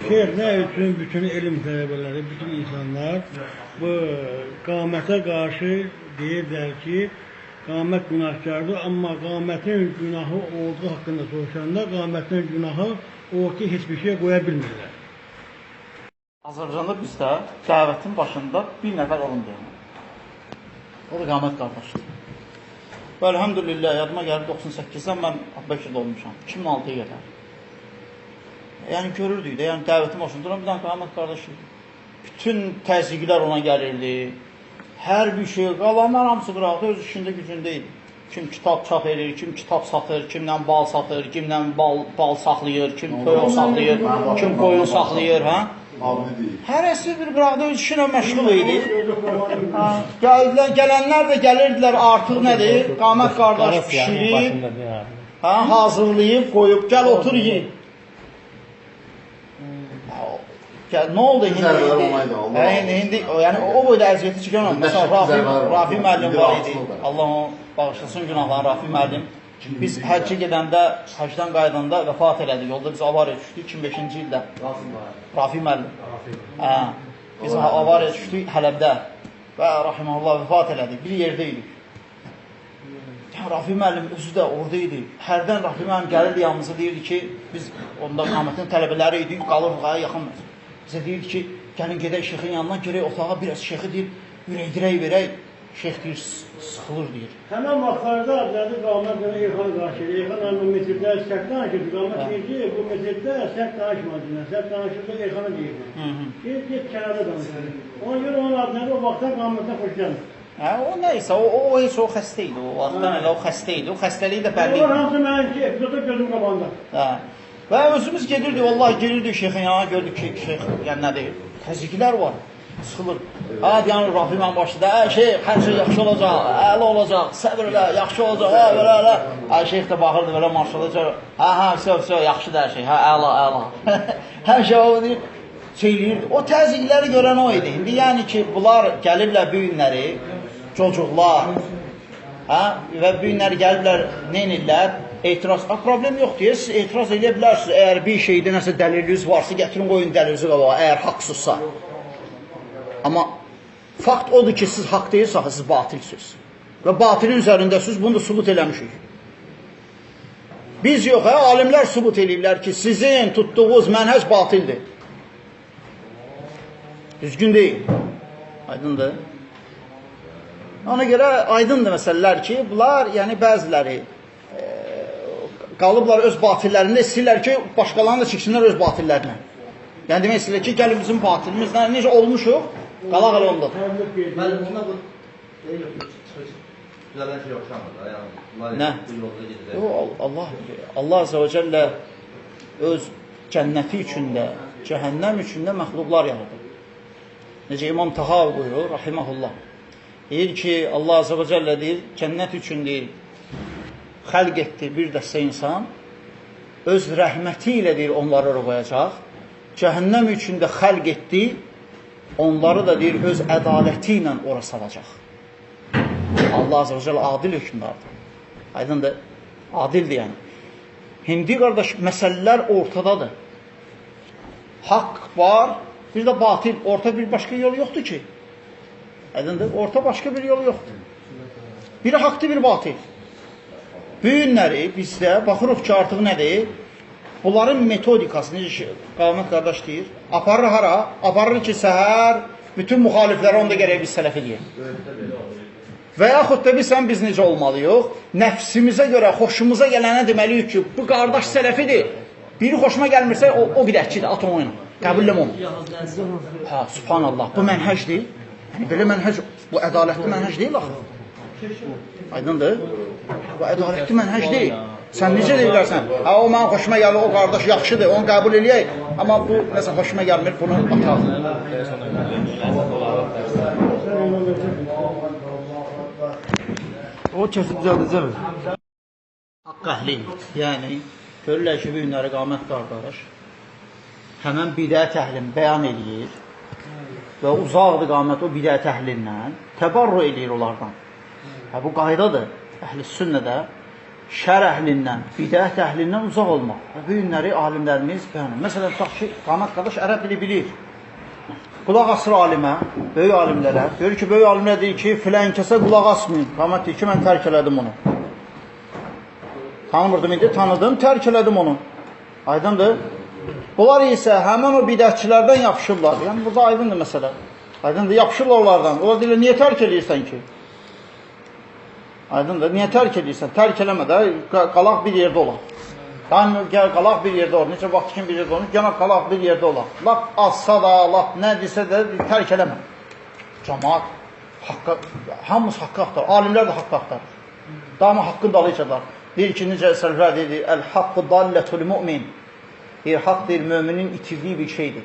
Şeyh nə üçün bütün elm tələbələri, bütün insanlar bu qamətə qarşı deyirlər ki, qamət günahkardır, amma qamətin günahı ordu haqqında soruşanda qamətin günahı ortaya heç bir şey qoya bilmirlər. Azərbaycanda bizdə dəvətin başında bir nəfər olun deyilmir. O da qamət qardaşdır. Və elhamdülillah, yadıma gəlir 98-dən mən Bakıda olmuşam, 2006-ya qədər. Yəni görürdük də, yəni dəvətin başında duran bir dənə qamət qardaşıydı. Bütün təzyiqlər ona gəlirdi. Hər bir şey, qalanlar hamısı qıraqda öz işində gücündə idi. Kim kitab çap edir, kim kitab satır, kimdən bal satır, kimdən bal saxlayır, kim toyuq saxlayır, kim qoyun saxlayır, hə? Hərəsi bir qıraqda öz işinə məşğul idi. Gələnlər də gəlirdilər artıq nədir? Qamət qardaş pişirib, hazırlayıb, qoyub, gəl otur yiyin. Nə oldu indi? Yəni o boyda əziyyəti çıxan oldu. Məsələn, Rafi müəllim var idi. Allah onu bağışlasın günahlarını, Rafi müəllim. Biz həccə gedəndə, həcdən qaydanda vəfat elədik. Yolda biz avariya düşdük 2005-ci ildə. Rafi müəllim. Biz avariya düşdük Hələbdə və rahiməhullah vəfat elədik. Bir yerdə idik. Rafi müəllim özü də orada idi. Hərdən Rafi müəllim gəlirdi yanımıza, deyirdi ki, biz onda qamətin tələbələri idik, qalırıq, yaxınmız. Bizə deyirdi ki, gəlin gedək şeyxin yanından, görək otağa biraz şeyxi deyir, ürək verək. Şeyx deyir, sıxılır deyir. Həmən vaxtlarda nədir qamət mənə İlxan qarşıdır. İlxan hanım metrdə səhv danışırdı. Qamət deyir ki, bu metrdə səhv danışmadığına, səhv danışırdı İlxana deyirdi. Get kənarda danışır. Ona görə onun adları o vaxtdan qamətdən xoş gəlmir. O neysə, o heç o xəstə idi. O vaxtdan elə o xəstə idi. O xəstəliyi də bəlli idi. Onlar hamısı mənimki epizoda gözüm qabağında. Və özümüz gedirdik, vallahi girirdik şeyxin yanına, gördük ki, şeyx, yəni nə deyir? Təzyiqlər var, sıxılır. Yəni Rafi mən başladı, şeyx, hər şey yaxşı olacaq, əla olacaq, səbr elə, yaxşı olacaq, belə. Şeyx də baxırdı, belə maşallah, yaxşıdır hər şey, əla. Hər şey o deyir, söyləyirdi. O təzyiqləri görən o idi. İndi yəni ki, bunlar gəliblər bu günləri, çocuqlar, və bu günləri gəliblər, nə edirlər? Etiraz, problem yoxdur, siz etiraz edə bilərsiniz, əgər bir şeydə nəsə dəliliniz varsa, gətirin qoyun dəlilinizi qabağa, əgər haqsızsa. Amma fakt odur ki, siz haqq deyilsiniz, siz batilsiniz. Və batilin üzərindəsiniz, bunu da subut eləmişik. Biz yox, alimlər subut eləyirlər ki, sizin tutduğunuz mənhəc batildir. Düzgün deyil. Aydındır. Ona görə aydındır məsələlər ki, bunlar, yəni bəziləri, qalıblar öz batillərində, istəyirlər ki, başqalarını da çəksinlər öz batillərinə. Yəni demək istəyirlər ki, gəlin bizim batilimizlə necə olmuşuq, qalaq elə ondadır. Mənim ona bu güzələn şey yoxşamır. Nə? Allah Azə və Cəllə öz cənnəti üçün də, cəhənnəm üçün də məxluqlar yaradır. Necə İmam Tahavi buyurur, rahiməhullah. Deyir ki, Allah Azə və Cəllə deyir, cənnət üçün deyir, xəlq etdi bir dəstə insan, öz rəhməti ilə deyir, onları qoyacaq, cəhənnəm üçün də xəlq etdi, onları da deyir, öz ədaləti ilə ora salacaq. Allah Azə və Cəllə adil hökmdardır. Aydındır, adildir yəni. Hindi qardaş, məsələlər ortadadır. Haqq var, bir də batil, orta bir başqa yol yoxdur ki. Aydındır, orta başqa bir yol yoxdur. Biri haqdır, bir batil. Bu günləri bizdə baxırıq ki, artıq nədir? Bunların metodikası, necə qamət qardaş deyir, aparır hara? Aparır ki, səhər bütün müxalifləri onda gərək biz sələf edəyək. Və yaxud da biz necə olmalıyıq? Nəfsimizə görə, xoşumuza gələnə deməliyik ki, bu qardaş sələfidir. Biri xoşuma gəlmirsə, o bidətçidir, at onu oyna. Qəbulləm onu. Subhanallah, bu mənhəcdir. Yəni, belə mənhəc, bu ədalətli mənhəc deyil axı. Aydındır? Bu ədalətli mənhəc deyil. Sən necə deyirlərsən? O mənə xoşuma gəlir, o qardaş yaxşıdır, onu qəbul eləyək. Amma bu, nəsə xoşuma gəlmir, bunu ataq. O kəsib düzəldəcəm. Haqq əhli, yəni, görürlər ki, bu günləri qamət qardaş həmən bidət əhlini bəyan edir və uzaqdır qamət o bidət əhlindən, təbarru edir onlardan. Bu qaydadır, əhl-i sünnədə şər əhlindən, bidət əhlindən uzaq olmaq. Bu günləri alimlərimiz beyanır. Məsələn, tutaq ki, Qamət qardaş ərəb dili bilir. Qulaq asır alimə, böyük alimlərə. Görür ki, böyük alimlər deyir ki, filən kəsə qulaq asmayın. Qamət deyir ki, mən tərk elədim onu. Tanımırdım indi, tanıdım, tərk elədim onu. Aydındır. Bunlar isə həmən o bidətçilərdən yapışırlar. Yəni, burada aydındır məsələ. Aydındır, yapışırlar onlardan. Onlar deyirlər, niyə tərk eləyirsən ki? Aydındır, niyə tərk eləyirsən? Tərk eləmə də, qalaq bir yerdə olaq. Yəni, qalaq bir yerdə olaq. Necə vaxt ki, bir yerdə olaq, gələk qalaq bir yerdə olaq. Lap azsa da, lap nə desə də, tərk eləmə. Cəmaat, hamımız haqqı axtarır. Alimlər də haqqı axtarır. Daima haqqın dalıyıcılar. Deyir ki, necə səlvə deyir, əl-haqqı dallətul mümin. Deyir, haqq deyir, müminin itirdiyi bir şeydir.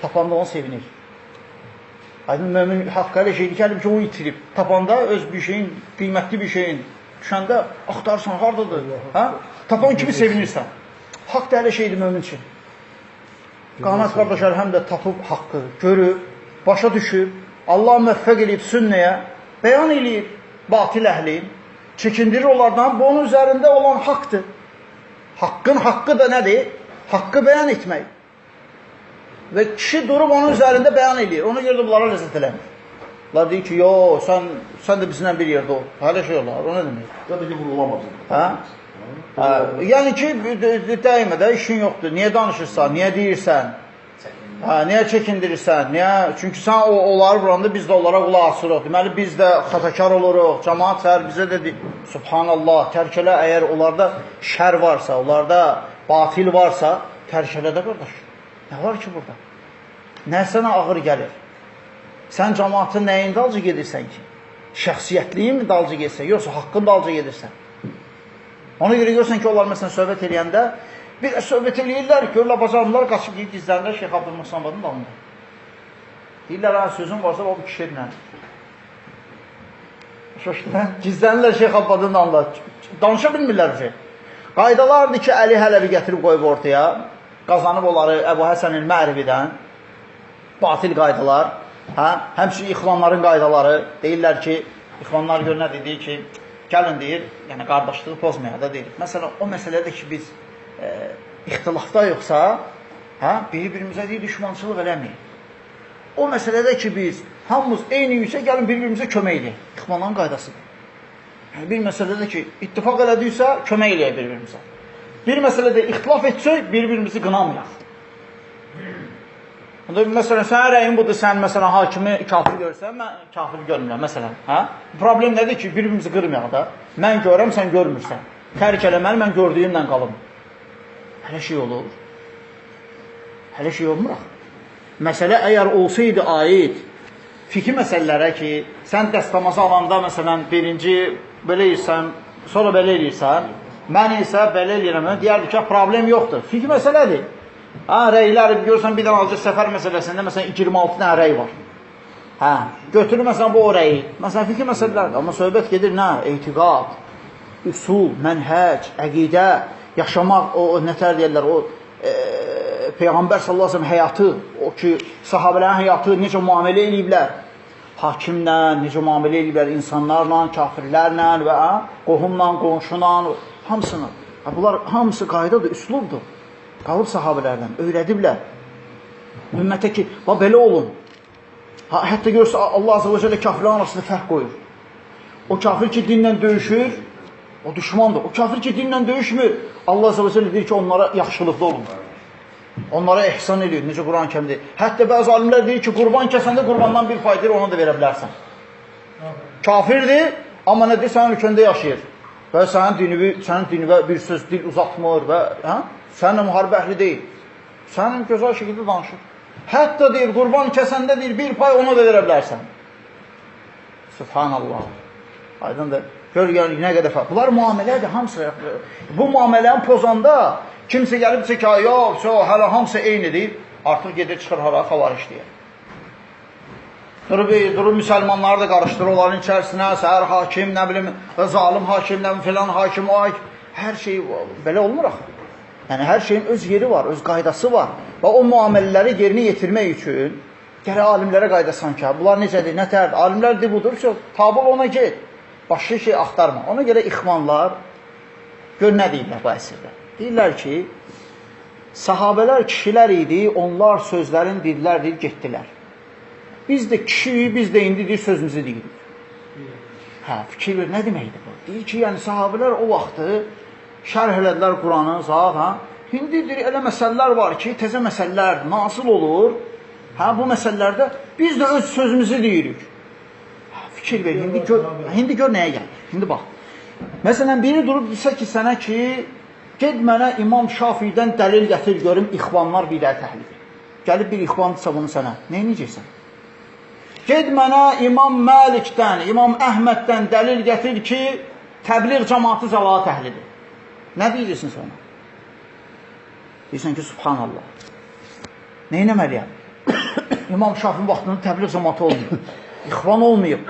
Tapanda onu sevinir. Aydın, mümin haqq elə şeydir ki, həlim ki, onu itirib. Tapanda öz bir şeyin, qiymətli bir şeyin düşəndə axtarsan, haradadır? Hə? Tapan kimi sevinirsən. Haqq da elə şeydir mümin üçün. Qanat qardaşlar həm də tapıb haqqı görüb, başa düşüb, Allah müvəffəq edib sünnəyə, bəyan eləyir batil əhli, çəkindirir onlardan, bu onun üzərində olan haqqdır. Haqqın haqqı da nədir? Haqqı bəyan etmək. Və kişi durub onun üzərində bəyan edir. Ona görə də bunlara ləzzət eləmir. Bunlar deyir ki, yox, sən də bizimlə bir yerdə ol. Hələ şey olar, o nə demək? Ya da ki, vurulamazsın. Hə? Yəni ki, dəymə də işin yoxdur. Niyə danışırsan, niyə deyirsən? Niyə çəkindirirsən? Çünki sən onları vuranda biz də onlara qulaq asırıq. Deməli, biz də xatakar oluruq. Cəmaat səhər bizə də deyir, subhanallah, tərk elə, əgər onlarda şər varsa, onlarda batil varsa, tərk elə də qardaş. Nə var ki burada? Nə sənə ağır gəlir? Sən cəmaatın nəyin dalcı gedirsən ki? Şəxsiyyətliyin mi dalcı gedirsən? Yoxsa haqqın dalcı gedirsən? Ona görə görürsən ki, onlar məsələn söhbət eləyəndə bir də söhbət eləyirlər, görürlər, bacarımlar qaçıb deyib gizlənirlər Şeyx Abdülmuhsammadın dalında. Deyirlər, sözün varsa o bu kişilə. Gizlənirlər Şeyx Abdülmuhsammadın dalında. Danışa bilmirlər ki. Qaydalardır ki, Əli Hələbi gətirib qoyub ortaya. Qazanıb onları Əbu Həsən el-Mərividən. Batil qaydalar. Həmçinin ixvanların qaydaları. Deyirlər ki, ixvanlar gör nədir? Deyir ki, gəlin deyir, yəni qardaşlığı pozmaya da deyir. Məsələn, o məsələdə ki, biz ixtilafda yoxsa, bir-birimizə deyir, düşmançılıq eləməyik. O məsələdə ki, biz hamımız eyni yüksək, gəlin bir-birimizə kömək edək. İxvanların qaydasıdır. Bir məsələdə ki, ittifaq elədiksə, kömək eləyək bir-birimizə. Bir məsələdə ixtilaf etsək, bir-birimizi qınamayaq. Məsələn, sənin rəyin budur, sən məsələn, hakimi kafir görürsən, mən kafir görmürəm, məsələn. Problem nədir ki, bir-birimizi qırmayaq da. Mən görəm, sən görmürsən. Tərk eləməli, mən gördüyümlə qalım. Hələ şey olur. Hələ şey olmuraq. Məsələ əgər olsaydı aid fikir məsələlərə ki, sən dəstəmazı alanda, məsələn, birinci belə eləyirsən, sonra belə eləyirsən, mən isə belə eləyirəm, deyərdir ki, problem yoxdur. Fikir məsələdir. Rəyləri görürsən, bir dənə alacaq səfər məsələsində, məsələn, 26 dənə rəy var. Götürür, məsələn, bu o rəyi. Məsələn, fikir məsələlərdir. Amma söhbət gedir, nə? Etiqad, üsul, mənhəc, əqidə, yaşamaq, o nətər deyərlər, o Peyğəmbər sallallahu əleyhi və səlləm həyatı, o ki, sahabələrin həyatı necə müamilə eləyiblər, hakimlə, necə müamilə eləyiblər, insanlarla, kafirlərlə və qohumla, qonşuyla, hamısını. Bunlar hamısı qaydadır, üslubdur. Qalıb sahabələrdən, öyrədiblər. Ümmətə ki, belə olun. Hətta görürsə, Allah azə və cəllə kafirlərin arasında fərq qoyur. O kafir ki, dinlə döyüşür, o düşmandır. O kafir ki, dinlə döyüşmür, Allah azə və cəllə deyir ki, onlara yaxşılıqda olun. Onlara ehsan edir, necə Quran kəmdir. Hətta bəzi alimlər deyir ki, qurban kəsəndə qurbandan bir faydır, ona da verə bilərsən. Kafirdir, amma nədir, sənin ölkəndə yaşayır. Və sənin dinivə bir söz, dil uzatmır və səninlə müharibə əhli deyil. Sənin gözəl şəkildə danışır. Hətta deyir, qurban kəsəndə deyir, bir pay ona da verə bilərsən. Subhanallah. Aydındır. Gör, yəni, nə qədər fərq. Bunlar müamilədir, hamısı. Bu müamiləni pozanda kimsə gəlibsə ki, yox, hələ hamısı eynidir, artıq gedir, çıxır hara, xavar işləyir. Durub müsəlmanları da qarışdırır, onların içərisinə, səhər hakim, nə bilim, zalim hakim, nə bilim, filan hakim, hər şey belə olmur axı. Yəni, hər şeyin öz yeri var, öz qaydası var. Və o müamilələri yerinə yetirmək üçün gərək alimlərə qaydasan ki, bunlar necədir, nətərdir? Alimlər de budur ki, tabul ona get, başqa şey axtarma. Ona görə ixvanlar Gör nə deyirlər bu əsrdə? Deyirlər ki, sahabələr kişilər idi, onlar sözlərin dedilər, deyir, getdilər. Biz də kişiyik, biz də indi deyir, sözümüzü deyirik. Hə, fikir ver, nə deməkdir bu? Deyir ki, yəni sahabələr o vaxtı şərh elədilər Quranı, zat, hə? İndi deyir, elə məsələlər var ki, təzə məsələlər nasıl olur? Hə, bu məsələlərdə biz də öz sözümüzü deyirik. Hə, fikir ver, indi gör nəyə gəlir? Şimdi bax. Məsələn, biri durub desə ki, sənə ki, ged mənə İmam Şafiidən dəlil gətir, görüm, ixvanlar bidət əhlidir. Gəlib bir ixvandırsa bunu sənə, nə edəcəksən? Ged mənə İmam Məlikdən, İmam Əhməddən dəlil gətir ki, təbliğ cəmaatı zəlat əhlidir. Nə deyirsən sonra? Deyirsən ki, subhanallah. Nə eləməliyəm? İmam Şafii vaxtında təbliğ cəmaatı olmayıb. İxvan olmayıb.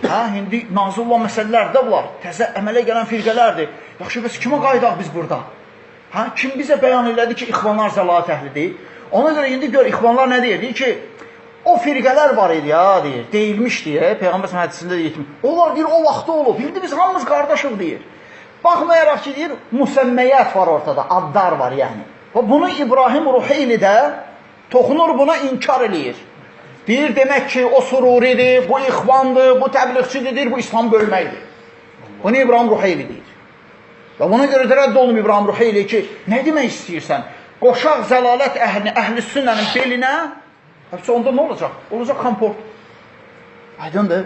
Hə, indi nazil olan məsələlər də var. Təzə əmələ gələn firqələrdir. Yaxşı, bəs kimə qaydaq biz burada? Hə, kim bizə bəyan elədi ki, ixvanlar zəlat əhlidir? Ona görə indi gör, ixvanlar nə deyir? Deyir ki, o firqələr var idi ya, deyir. Deyilmiş deyə, Peyğəmbər hədisində deyir. Onlar deyir, o vaxtda olub. İndi biz hamımız qardaşıq deyir. Baxmayaraq ki, deyir, müsəmməyyət var ortada, adlar var yəni. Və bunu İbrahim Ruheyli də toxunur buna inkar eləyir. Deyir, demək ki, o sururidir, bu ixvandır, bu təbliğçidir, bu İslam bölməkdir. Bunu İbrahim Ruheyli deyir. Və buna görə də rədd olunub İbrahim Ruheyli ki, nə demək istəyirsən? Qoşaq zəlalət əhli sünnənin belinə, həbsə onda nə olacaq? Olacaq komport. Aydındır.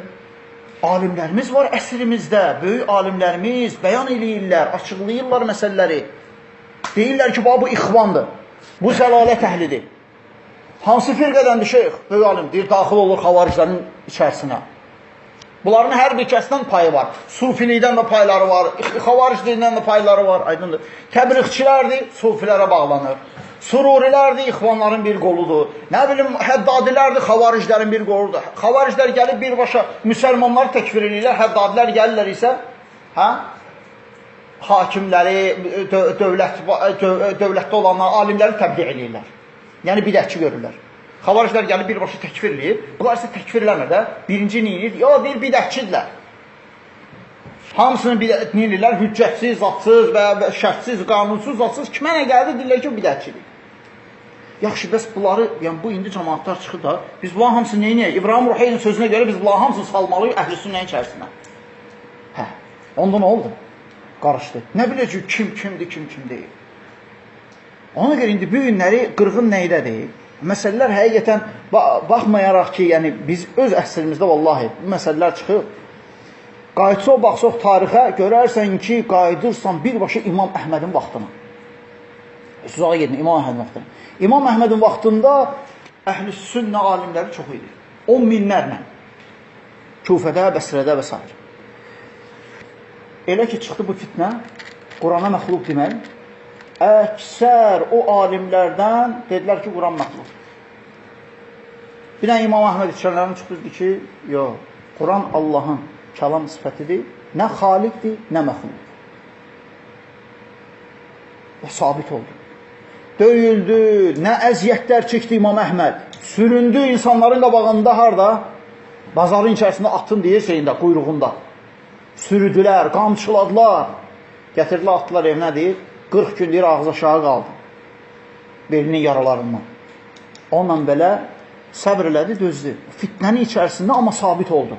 Alimlərimiz var əsrimizdə, böyük alimlərimiz bəyan eləyirlər, açıqlayırlar məsələləri. Deyirlər ki, bu ixvandır, bu zəlalət əhlidir. Hansı firqədəndir şeyx? Böyük alim deyir, daxil olur xavariclərin içərisinə. Bunların hər bir kəsdən payı var. Sufilikdən də payları var, xavariclikdən də payları var, aydındır. Təbliğçilərdir, sufilərə bağlanır. Sururilərdir, ixvanların bir qoludur. Nə bilim, həddadilərdir, xavariclərin bir qoludur. Xavariclər gəlib birbaşa müsəlmanları təkfir edirlər, həddadilər gəlirlər isə, hə? Hakimləri, dövlətdə olanlar, alimləri təbliğ edirlər. Yəni bidətçi görürlər. Xavariclər gəlib birbaşa təkfir edir. Bunlar isə təkfir eləmir də. Birinci neyir? Ya, deyir, bidətçidirlər. Hamısını bidətçidirlər, hüccətsiz, zatsız və şərtsiz, qanunsuz, zatsız. Kimə nə gəldi? Deyirlər ki, o bidətçidir. Yaxşı, bəs bunları, yəni bu indi cəmaatlar çıxır da, biz bunların hamısını neynəyək? İbrahim Ruheynin sözünə görə biz bunların hamısını salmalıyıq əhl-i sünnənin içərisinə. Hə, onda nə oldu? Qarışdı. Nə biləcək kim kimdir, kim deyil. Ona görə indi bu günləri qırğın nəydədir? Məsələlər həqiqətən baxmayaraq ki, yəni biz öz əsrimizdə vallahi bu məsələlər çıxıb, qayıtsaq, baxsaq tarixə, görərsən ki, qayıdırsan birbaşa İmam Əhmədin vaxtına. Uzağa gedin, İmam Əhmədin vaxtına. İmam Əhmədin vaxtında əhl-i sünnə alimləri çox idi. 10 minlərlə. Kufədə, Bəsrədə və s. Elə ki, çıxdı bu fitnə, Qurana məxluq demək, əksər o alimlərdən dedilər ki, Quran məxluq. Bir dənə İmam Əhməd içərlərini çıxırdı ki, yox, Quran Allahın kəlam sifətidir, nə xaliqdir, nə məxluqdir. O sabit oldu. Döyüldü, nə əziyyətlər çəkdi İmam Əhməd, süründü insanların qabağında harada? Bazarın içərisində atın deyir şeyində, quyruğunda. Sürüdülər, qamçıladılar, gətirdilər, atdılar evinə deyir, 40 gün deyir, ağız aşağı qaldı. Belinin yaralarından. Onunla belə səbr elədi, dözdü. Fitnənin içərisində amma sabit oldu.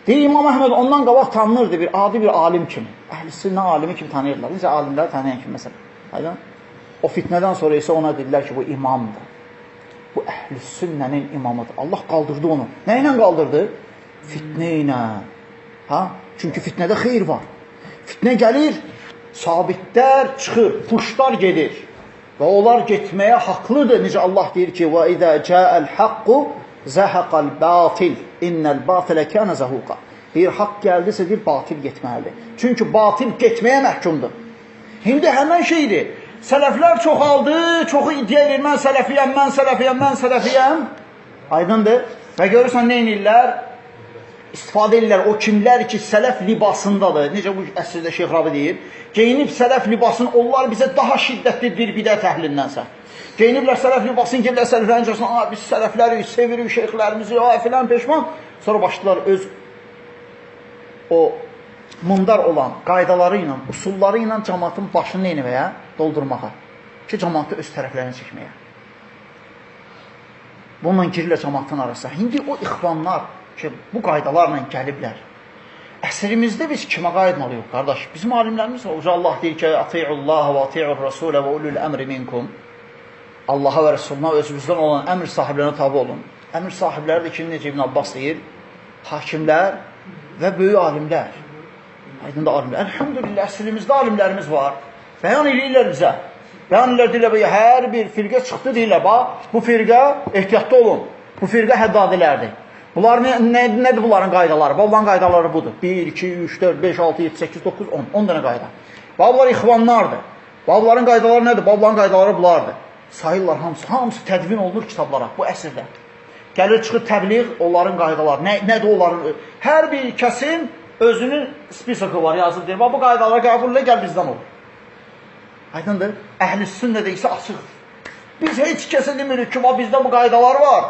Deyir, İmam Əhməd ondan qabaq tanınırdı bir adi bir alim kimi. Əhl-i sünnə alimi kimi tanıyırlar. Necə alimləri tanıyan kimi məsələn. O fitnədən sonra isə ona dedilər ki, bu imamdır. Bu əhl-i sünnənin imamıdır. Allah qaldırdı onu. Nə ilə qaldırdı? Fitnə ilə. Ha? Çünki fitnədə xeyr var. Fitnə gəlir, sabitlər çıxır, puşlar gedir. Və onlar getməyə haqlıdır. Necə Allah deyir ki, وَإِذَا جَاءَ الْحَقُّ زَهَقَ الْبَاطِلِ إِنَّ الْبَاطِلَ كَانَ زَهُوقًا. Deyir, haqq gəldisə deyir, batil getməlidir. Çünki batil getməyə məhkumdur. İndi həmən şeydir. Sələflər çoxaldı, çoxu iddia edir, mən sələfiyəm, mən sələfiyəm, mən sələfiyəm. Aydındır. Və görürsən, nə inirlər? İstifadə edirlər o kimlər ki, sələf libasındadır. Necə bu əsrdə Şeyx Rabi deyir? Geyinib sələf libasını, onlar bizə daha şiddətli bir bidət əhlindənsə. Geyiniblər sələf libasını, gelirlər sələflərin içərisində, biz sələfləri sevirik, şeyxlərimizi, filan peşman. Sonra başladılar öz o mundar olan qaydaları ilə, usulları ilə cəmaatın başını neyinməyə? Doldurmağa. Ki, cəmaatı öz tərəflərini çəkməyə. Bununla girirlə cəmaatın arasında. İndi o ixvanlar ki, bu qaydalarla gəliblər. Əsrimizdə biz kimə qayıtmalıyıq, qardaş? Bizim alimlərimiz var. Uca Allah deyir ki, Ati'ullah və Ati'ur Rasulə və ulul əmri minkum. Allaha və Resuluna özümüzdən olan əmr sahiblərinə tabi olun. Əmr sahibləri də ki, necə İbn Abbas deyir, hakimlər və böyük alimlər. Aydın da alimlər. Elhamdülillah, əsrimizdə alimlərimiz var. Bəyan edirlər bizə. Bəyan edirlər, hər bir firqə çıxdı deyirlər, bax, bu firqə ehtiyatlı olun. Bu firqə həddadilərdir. Bunlar nədir bunların qaydaları? Bunların qaydaları budur. 1, 2, 3, 4, 5, 6, 7, 8, 9, 10. 10 dənə qayda. Bunlar ixvanlardır. Bunların qaydaları nədir? Bunların qaydaları bunlardır. Sayırlar hamısı tədvin olunur kitablara bu əsrdə. Gəlir çıxır təbliğ, onların qaydaları. Nədir onların? Hər bir kəsin özünün spisoku var, yazılır. Bu qaydalara qəbul elə, gəl bizdən olur. Aydındır? Əhl-i sünnədə isə açıqdır. Biz heç kəsə demirik ki, bizdə bu qaydalar var.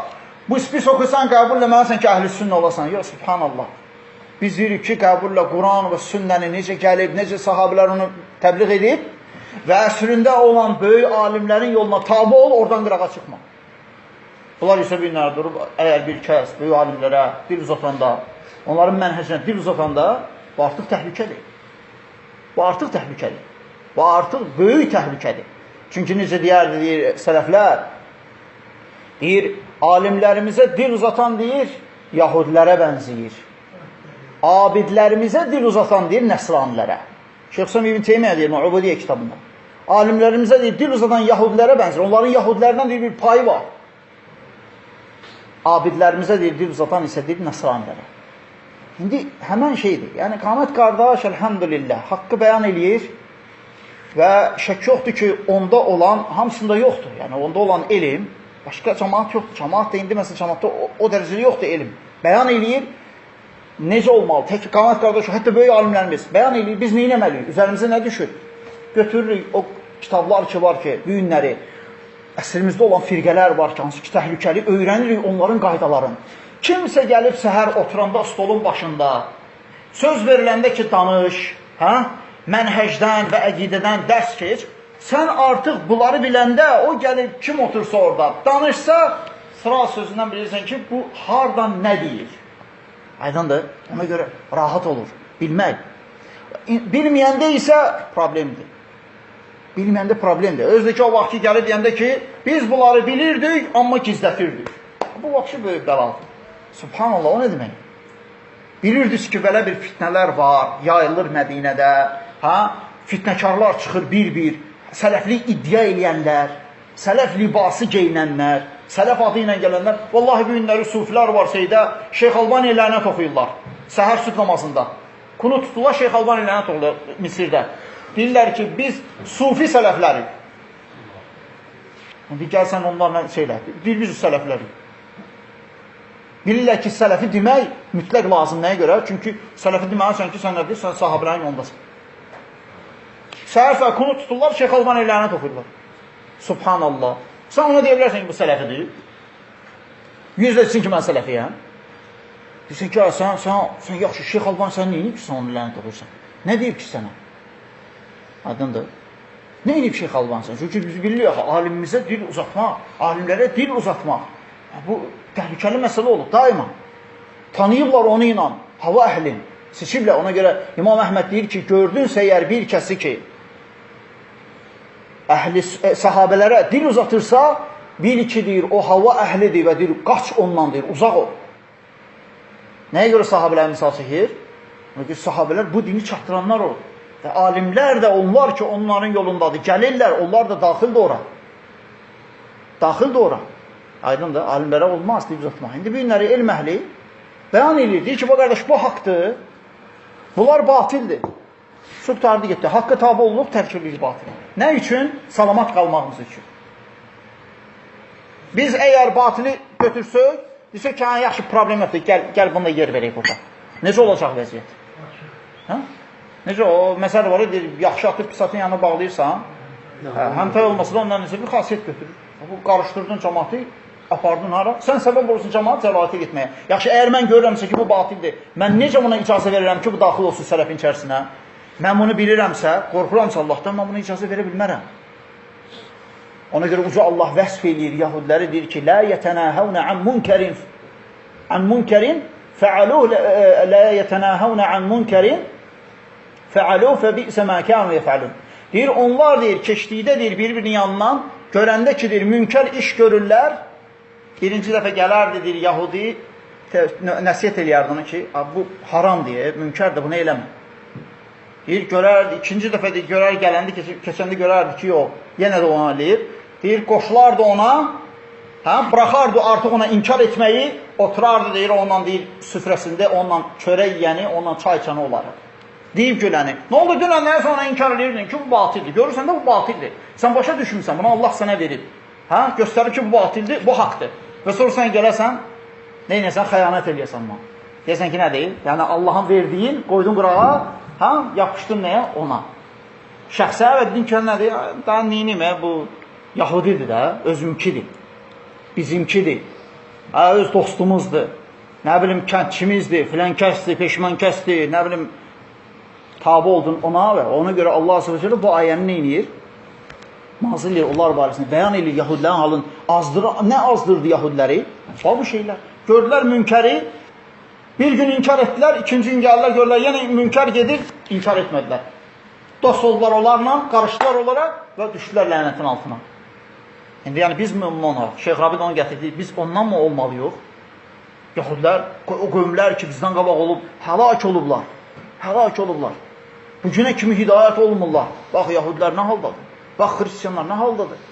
Bu spisoku sən qəbul eləməlisən ki, əhl-i sünnə olasan. Yox, subhanallah. Biz deyirik ki, qəbulla Quran və sünnəni necə gəlib, necə sahabilər onu təbliğ edib və əsrində olan böyük alimlərin yoluna tabi ol, oradan qırağa çıxma. Bunlar isə binlər durub, əgər bir kəs böyük alimlərə dil uzatanda, onların mənhəcinə dil uzatanda, bu artıq təhlükədir. Bu artıq təhlükədir. Bu artıq böyük təhlükədir. Çünki necə deyir sələflər, deyir, alimlərimizə dil uzatan deyir, yahudilərə bənziyir. Abidlərimizə dil uzatan deyir, nəsranilərə. Şeyx Hüseyn İbn Teymiyyə deyir, Ubudiyyə kitabında. Alimlərimizə deyir, dil uzatan yahudilərə bənziyir. Onların yahudilərdən deyir, bir payı var. Abidlərimizə deyir, dil uzatan isə deyir, nəsranilərə. İndi həmən şeydir. Yəni, Qamət qardaş, əlhamdülillah, haqqı bəyan eləyir və şək yoxdur ki, onda olan, hamısında yoxdur. Yəni, onda olan elm, başqa cəmaat yoxdur. Cəmaat da indi, məsələn, cəmaatda o dərəcədə yoxdur elm. Bəyan eləyir, necə olmalı? Tək Qamət qardaş, hətta böyük alimlərimiz bəyan eləyir, biz neyin əməliyik? Üzərimizə nə düşür? Götürürük o kitablar ki, var ki, bu günləri, əsrimizdə olan firqələr var ki, hansı ki, təhlükəli, öyrənirik onların qaydalarını. Kimsə gəlib səhər oturanda stolun başında, söz veriləndə ki, danış, mənhəcdən və əqidədən dərs keç, sən artıq bunları biləndə, o gəlib kim otursa orada, danışsa, sıra sözündən bilirsən ki, bu hardan nə deyir? Aydındır, ona görə rahat olur, bilmək. Bilməyəndə isə problemdir. Bilməyəndə problemdir. Özdəki o vaxt ki, gəlir deyəndə ki, biz bunları bilirdik, amma gizlətirdik. Bu vaxt böyük bəladır. Subhanallah, o nə demək? Bilirdiniz ki, belə bir fitnələr var, yayılır Mədinədə, fitnəkarlar çıxır bir-bir, sələflik iddia eləyənlər, sələf libası geyinənlər, sələf adı ilə gələnlər, vallahi bu günləri sufilər var şeydə, Şeyx Albani lənət oxuyurlar, səhər süt namazında. Kunu tuturlar, Şeyx Albani lənət oxuyurlar Misirdə. Deyirlər ki, biz sufi sələflərik. İndi gəlsən onlarla şeylə, biz sələflərik. Bilirlər ki, sələfi demək mütləq lazım nəyə görə? Çünki sələfi deməlisən ki, sən nə deyir? Sən sahabələrin yolundasın. Səhər və kunu tuturlar, Şeyx Albani lənət oxuyurlar. Subhanallah. Sən ona deyə bilərsən ki, bu sələfidir. Yüzləsin ki, mən sələfiyəm. Deyirsən ki, sən yaxşı, Şeyx Albani sən neyinib ki, sən onu lənət oxuyursan? Nə deyib ki sənə? Aydındır. Nə edib Şeyx Albani sən? Çünki biz bilirik, alimimizə dil uzatmaq, alimlərə dil uzatmaq. Bu təhlükəli məsələ olur, daima. Tanıyıblar onu ilə, hava əhlin, seçiblər. Ona görə İmam Əhməd deyir ki, gördünsə əgər bir kəsi ki, səhabələrə dil uzatırsa, bil ki, deyir, o hava əhlidir və deyir, qaç ondan, deyir, uzaq ol. Nəyə görə sahabələr misal çəkir? Ona görə sahabələr bu dini çatdıranlar olur. Və alimlər də onlar ki, onların yolundadır. Gəlirlər, onlar da daxildir ora. Daxildir ora. Aydındır, alimlərə olmaz deyib uzatmaq. İndi bir günləri elm əhli bəyan edir, deyir ki, bu qardaş, bu haqdır, bunlar batildir. Su qutardı getdi, haqqa tabi olunub, tərkirlik batil. Nə üçün? Salamat qalmağımız üçün. Biz əgər batili götürsək, desək ki, yaxşı, problem yoxdur, gəl bunda yer verək burada. Necə olacaq vəziyyət? Necə o, məsələ var, deyir, yaxşı atıb pisatın yanına bağlayırsan, həmtəy olmasa da ondan necə bir xasiyyət götürür. Bu, qarışdırdın cəmatı, apardın hara? Sən səbəb olursun cəmaat zəlalətə getməyə. Yaxşı, əgər mən görürəmsə ki, bu batildir, mən necə buna icazə verirəm ki, bu daxil olsun sələfin içərisinə? Mən bunu bilirəmsə, qorxuramsa Allahdan, mən buna icazə verə bilmərəm. Ona görə uca Allah vəsf eləyir, yahudiləri deyir ki, لا يتناهون عن منكر فعلوه لا يتناهون عن منكر فعلوه فبئس ما كانوا يفعلون. Deyir, onlar deyir, keçdikdə deyir, bir-birinin yanından, görəndə ki, deyir, münkər iş görürlər, birinci dəfə gələrdi, deyir, Yahudi, nəsiyyət eləyərdi onu ki, bu haram deyir, münkərdir, bunu eləmə. Deyir, görərdi, ikinci dəfə deyir, görər, gələndə, keçəndə görərdi ki, yox, yenə də ona eləyir. Deyir, qoşulardı ona, buraxardı artıq ona inkar etməyi, oturardı, deyir, ondan deyir, süfrəsində, ondan çörək yiyəni, ondan çay içəni olaraq. Deyib güləni. Nə oldu? Dünən nəyə sonra inkar edirdin ki, bu batildir. Görürsən də bu batildir. Sən başa düşmürsən, bunu Allah sənə verib. Göstərir ki, bu batildir, bu haqdır. Və sonra sən gələsən, neynəsən? Xəyanət eləyəsən buna. Deyəsən ki, nə deyil? Yəni, Allahın verdiyin, qoydun qırağa, yapışdın nəyə? Ona. Şəxsə və dedin ki, nə deyil? Daha neyinim, bu Yahudidir də, özümkidir, bizimkidir, öz dostumuzdur, nə bilim, kəndçimizdir, filan kəsdir, peşman kəsdir, nə bilim, tabi oldun ona və ona görə Allah s.ə.v. bu ayəni nə edir? Nazil edir onlar barəsində, bəyan edir Yahudilərin halın azdığı, nə azdırdı Yahudiləri? Bu şeylər. Gördülər münkəri, bir gün inkar etdilər, ikinci gün gəlirlər, görürlər, yenə münkər gedir, inkar etmədilər. Dost oldular onlarla, qarışdılar onlara və düşdülər lənətin altına. İndi yəni biz ondan, Şeyx Rabi onu gətirdik, biz ondan mı olmalıyıq? Yahudilər, o qövmlər ki, bizdən qabaq olub, həlak olublar. Həlak olublar. Bugünə kimi hidayət olmurlar. Bax, Yahudilər nə haldadır? Bax, Xristiyanlar nə haldadır?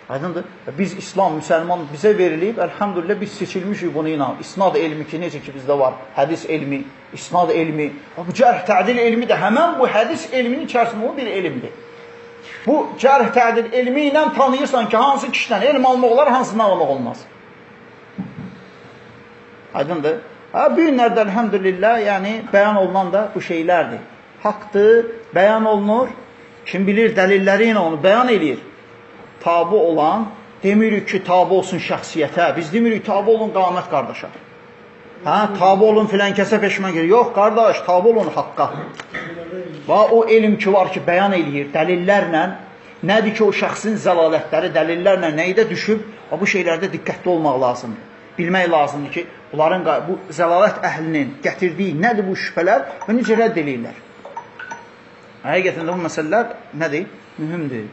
Aydındır. Biz İslam, müsəlman bizə verilib, əlhamdülillah biz seçilmişik bunu ilə. İsnad elmi ki, necə ki bizdə var, hədis elmi, isnad elmi. Bu cərh tədil elmi də həmən bu hədis elminin içərisində o bir elmdir. Bu cərh tədil elmi ilə tanıyırsan ki, hansı kişidən elm almaq olar, hansından almaq olmaz. Aydındır. Bu günlərdə əlhamdülillah, yəni bəyan olunan da bu şeylərdir. Haqdır, bəyan olunur. Kim bilir, dəlilləri ilə onu bəyan edir. Tabi olan, demirik ki, tabi olsun şəxsiyyətə. Biz demirik, tabi olun qamət qardaşa. Tabi olun filan kəsə peşman gedir. Yox, qardaş, tabi olun haqqa. Və o elm ki var ki, bəyan eləyir dəlillərlə, nədir ki, o şəxsin zəlalətləri dəlillərlə nəyidə düşüb, bu şeylərdə diqqətli olmaq lazımdır. Bilmək lazımdır ki, bunların bu zəlalət əhlinin gətirdiyi nədir bu şübhələr və necə rədd eləyirlər. Həqiqətən də bu məsələlər nədir? Mühümdür.